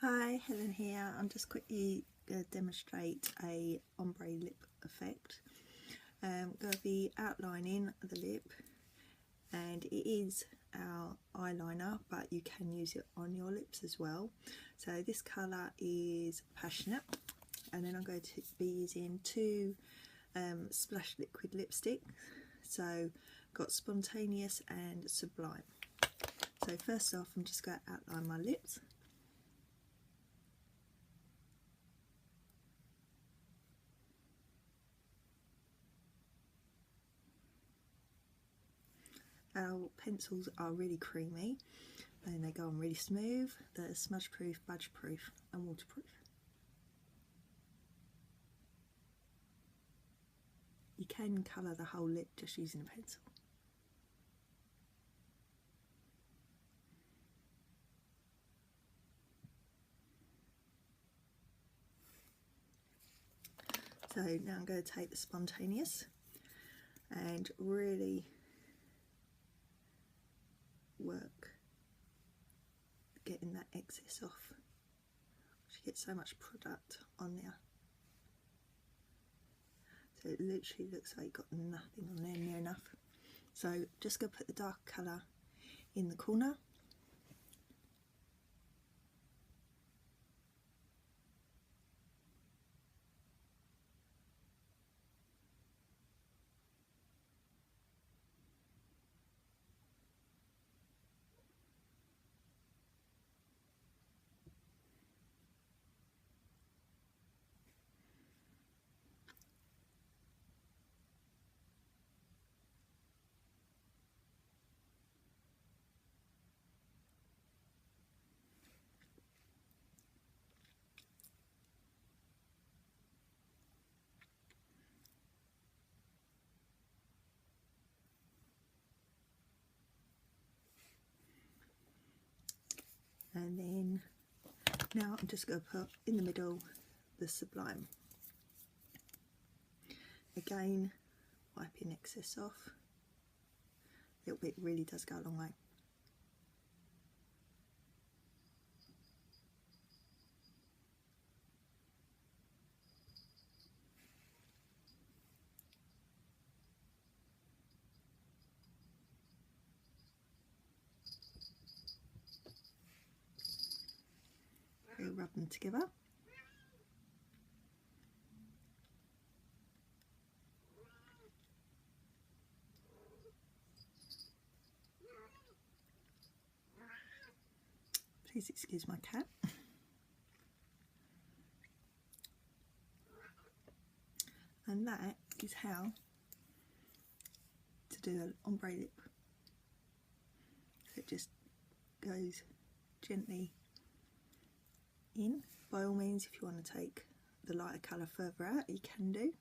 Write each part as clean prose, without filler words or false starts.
Hi, Helen here. I'm just quickly going to demonstrate a ombre lip effect. I'm going to be outlining the lip, and it is our eyeliner, but you can use it on your lips as well. So this colour is Passionate, and then I'm going to be using two Splash liquid lipstick. So got Spontaneous and Sublime. So first off, I'm just going to outline my lips. Our pencils are really creamy and they go on really smooth. They're smudge proof, budge proof and waterproof. You can colour the whole lip just using a pencil. So now I'm going to take the Spontaneous and really work getting that excess off. You get so much product on there, so it literally looks like you've got nothing on there near enough. So just going to put the dark colour in the corner. And then now I'm just going to put in the middle the Sublime. Again, wiping excess off. A little bit really does go a long way. Rub them together. Please excuse my cat. And that is how to do an ombre lip. So it just goes gently in. By all means, if you want to take the lighter colour further out, you can do.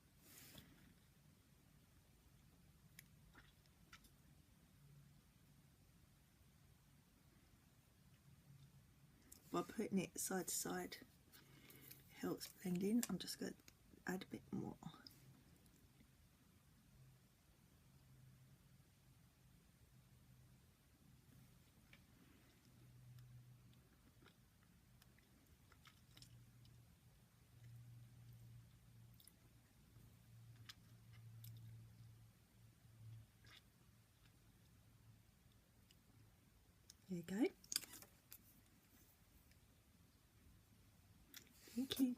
By putting it side to side, it helps blend in. I'm just going to add a bit more. There you go. Thank you.